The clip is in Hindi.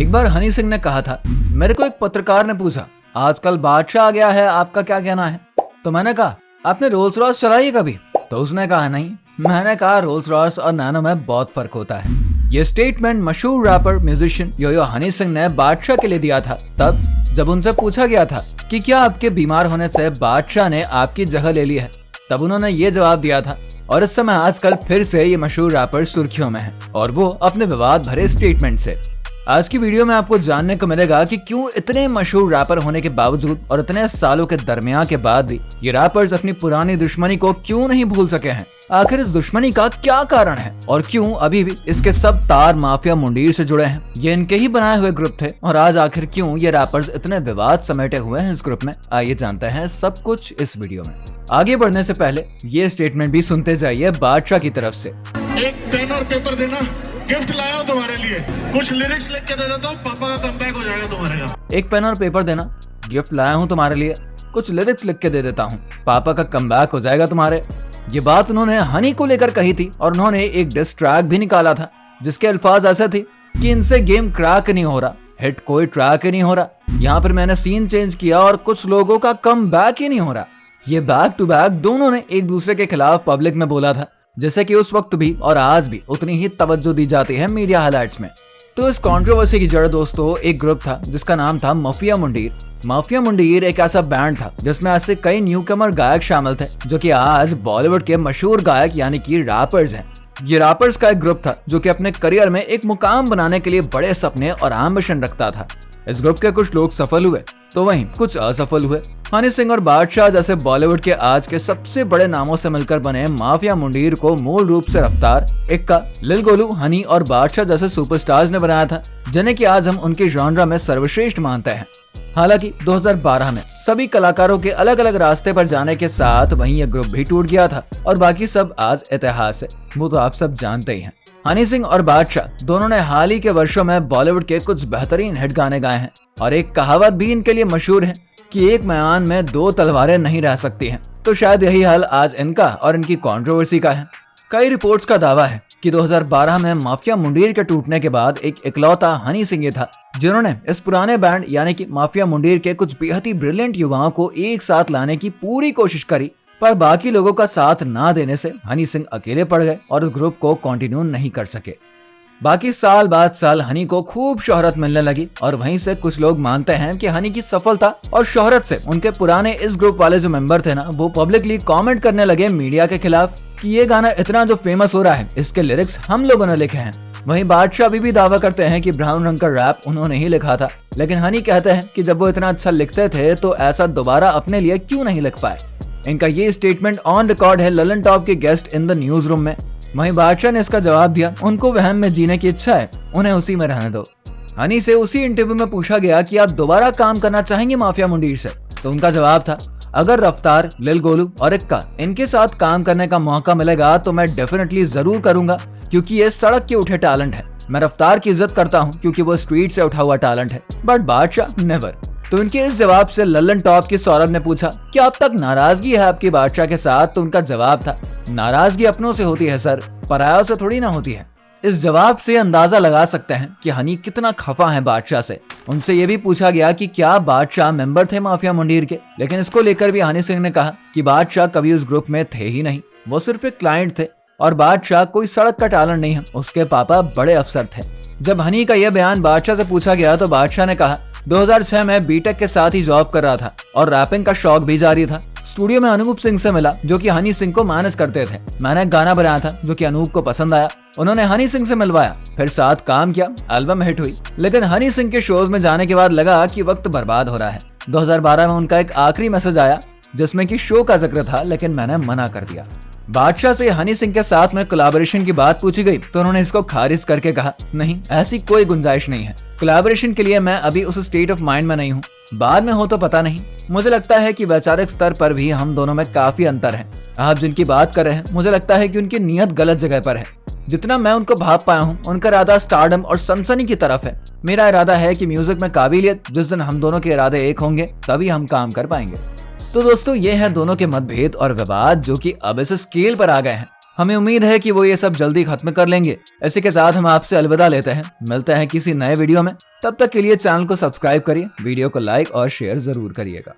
एक बार हनी सिंह ने कहा था, मेरे को एक पत्रकार ने पूछा, आजकल बादशाह आ गया है, आपका क्या कहना है? तो मैंने कहा, आपने रोल्स रॉयस चलाई है कभी? तो उसने कहा नहीं। मैंने कहा, रोल्स रॉयस और नैनो में बहुत फर्क होता है। ये स्टेटमेंट मशहूर रैपर म्यूजिशियन यो हनी सिंह ने बादशाह के लिए दिया था, तब जब उनसे पूछा गया था कि क्या आपके बीमार होने से बादशाह ने आपकी जगह ले ली है, तब उन्होंने ये जवाब दिया था। और इस समय आजकल फिर से ये मशहूर रैपर सुर्खियों में है, और वो अपने विवाद भरे स्टेटमेंट से। आज की वीडियो में आपको जानने को मिलेगा कि क्यों इतने मशहूर रैपर होने के बावजूद और इतने सालों के दरमियान के बाद भी ये रैपर्स अपनी पुरानी दुश्मनी को क्यों नहीं भूल सके हैं। आखिर इस दुश्मनी का क्या कारण है और क्यों अभी भी इसके सब तार माफिया मुंडीर से जुड़े हैं। ये इनके ही बनाए हुए ग्रुप थे, और आज आखिर क्यों ये रैपर्स इतने विवाद समेटे हुए हैं इस ग्रुप में, आइए जानते हैं सब कुछ इस वीडियो में। आगे बढ़ने से पहले ये स्टेटमेंट भी सुनते जाइए बादशाह की तरफ से। एक पेन और पेपर देना, गिफ्ट लाया हूं तुम्हारे लिए, कुछ लिरिक्स लिख के दे देता हूं, पापा का कमबैक हो जाएगा तुम्हारे यहाँ। एक पेन और पेपर देना, गिफ्ट लाया हूं तुम्हारे लिए, कुछ लिरिक्स लिख के दे देता हूं, पापा का कमबैक हो जाएगा तुम्हारे। ये बात उन्होंने हनी को लेकर कही थी, और उन्होंने एक डिस ट्रैक भी निकाला था जिसके अल्फाज ऐसे थे कि इनसे गेम क्रैक नहीं हो रहा, हिट कोई ट्रैक ही नहीं हो रहा। यहाँ पर मैंने सीन चेंज किया और कुछ लोगों का कमबैक ही नहीं हो रहा। ये बैक टू बैक दोनों ने एक दूसरे के खिलाफ पब्लिक में बोला था, जैसे कि उस वक्त भी और आज भी उतनी ही तवज्जो दी जाती है मीडिया हाइलाइट्स में। तो इस कंट्रोवर्सी की जड़ दोस्तों एक ग्रुप था जिसका नाम था माफिया मुंडीर। माफिया मुंडीर एक ऐसा बैंड था जिसमें ऐसे कई न्यूकमर गायक शामिल थे जो कि आज बॉलीवुड के मशहूर गायक यानी कि रैपर्स हैं। ये रैपर्स का एक ग्रुप था जो कि अपने करियर में एक मुकाम बनाने के लिए बड़े सपने और एम्बिशन रखता था। इस ग्रुप के कुछ लोग सफल हुए तो वहीं कुछ असफल हुए। हनी सिंह और बादशाह जैसे बॉलीवुड के आज के सबसे बड़े नामों से मिलकर बने माफिया मुंडीर को मूल रूप से रफ्तार, इक्का, लिल गोलू, हनी और बादशाह जैसे सुपरस्टार्स ने बनाया था, जिन्हें कि आज हम उनके जॉनरा में सर्वश्रेष्ठ मानते हैं। हालांकि 2012 में सभी कलाकारों के अलग अलग रास्ते पर जाने के साथ वहीं यह ग्रुप भी टूट गया था, और बाकी सब आज इतिहास है, वो तो आप सब जानते ही हैं। हनी सिंह और बादशाह दोनों ने हाल ही के वर्षों में बॉलीवुड के कुछ बेहतरीन हिट गाने गाए हैं, और एक कहावत भी इनके लिए मशहूर है कि एक म्यान में दो तलवारें नहीं रह सकती हैं। तो शायद यही हाल आज इनका और इनकी कंट्रोवर्सी का है। कई रिपोर्ट्स का दावा है कि 2012 में माफिया मुंडीर के टूटने के बाद एक इकलौता हनी सिंह ही था जिन्होंने इस पुराने बैंड यानी कि माफिया मुंडीर के कुछ बेहद ही ब्रिलियंट युवाओं को एक साथ लाने की पूरी कोशिश करी, पर बाकी लोगों का साथ ना देने से हनी सिंह अकेले पड़ गए और इस ग्रुप को कंटिन्यू नहीं कर सके। बाकी साल बाद साल हनी को खूब शोहरत मिलने लगी, और वहीं से कुछ लोग मानते हैं कि हनी की सफलता और शोहरत से उनके पुराने इस ग्रुप वाले जो मेंबर थे ना, वो पब्लिकली कमेंट करने लगे मीडिया के खिलाफ कि ये गाना इतना जो फेमस हो रहा है इसके लिरिक्स हम लोगों ने लिखे हैं। वहीं बादशाह भी दावा करते हैं कि ब्राउन रंग का रैप उन्होंने ही लिखा था, लेकिन हनी कहते हैं कि जब वो इतना अच्छा लिखते थे तो ऐसा दोबारा अपने लिए क्यों नहीं लिख पाए। इनका ये स्टेटमेंट ऑन रिकॉर्ड है ललन टॉप के guest in the news room में। वहीं बादशाह ने इसका जवाब दिया, उनको वहम में जीने की इच्छा है, उन्हें उसी में रहने दो। हनी से उसी इंटरव्यू में पूछा गया कि आप दोबारा काम करना चाहेंगे माफिया मुंडीर से, तो उनका जवाब था, अगर रफ्तार, लिल गोलू और इक्का इनके साथ काम करने का मौका मिलेगा तो मैं डेफिनेटली जरूर करूंगा, क्योंकि ये सड़क के उठे टैलेंट है। मैं रफ्तार की इज्जत करता हूँ क्योंकि वो स्ट्रीट से उठा हुआ टैलेंट है, बट बादशाह नेवर। तो इनके इस जवाब से ललन टॉप के सौरभ ने पूछा कि अब तक नाराजगी है आपकी बादशाह के साथ, तो उनका जवाब था, नाराजगी अपनों से होती है सर, परायों से थोड़ी ना होती है। इस जवाब से अंदाजा लगा सकते हैं कि हनी कितना खफा है बादशाह से। उनसे ये भी पूछा गया कि क्या बादशाह मेंबर थे माफिया मुंडीर के, लेकिन इसको लेकर भी हनी सिंह ने कहा कि बादशाह कभी उस ग्रुप में थे ही नहीं, वो सिर्फ एक क्लाइंट थे, और बादशाह कोई सड़क का टैलेंट नहीं है, उसके पापा बड़े अफसर थे। जब हनी का यह बयान बादशाह से पूछा गया तो बादशाह ने कहा, 2006 में बीटेक के साथ ही जॉब कर रहा था और रैपिंग का शौक भी जारी था। स्टूडियो में अनूप सिंह से मिला जो कि हनी सिंह को मैनेज करते थे। मैंने एक गाना बनाया था जो कि अनूप को पसंद आया, उन्होंने हनी सिंह से मिलवाया, फिर साथ काम किया, एल्बम हिट हुई। लेकिन हनी सिंह के शोज में जाने के बाद लगा कि वक्त बर्बाद हो रहा है। 2012 में उनका एक आखिरी मैसेज आया जिसमें कि शो का जिक्र था, लेकिन मैंने मना कर दिया। बादशाह से हनी सिंह के साथ में कोलैबोरेशन की बात पूछी गई तो उन्होंने इसको खारिज करके कहा, नहीं, ऐसी कोई गुंजाइश नहीं है, कोलैबोरेशन के लिए मैं अभी उस स्टेट ऑफ माइंड में नहीं हूँ, बाद में हो तो पता नहीं। मुझे लगता है कि वैचारिक स्तर पर भी हम दोनों में काफी अंतर है। आप जिनकी बात कर रहे हैं, मुझे लगता है कि उनकी नीयत गलत जगह पर है। जितना मैं उनको भाप पाया हूँ, उनका इरादा स्टारडम और सनसनी की तरफ है। मेरा इरादा है कि म्यूजिक में काबिलियत, जिस दिन हम दोनों के इरादे एक होंगे तभी हम काम कर पाएंगे। तो दोस्तों, ये है दोनों के मतभेद और विवाद जो कि अब इस स्केल पर आ गए हैं। हमें उम्मीद है कि वो ये सब जल्दी खत्म कर लेंगे। इसी के साथ हम आपसे अलविदा लेते हैं, मिलते हैं किसी नए वीडियो में। तब तक के लिए चैनल को सब्सक्राइब करिए, वीडियो को लाइक और शेयर जरूर करिएगा।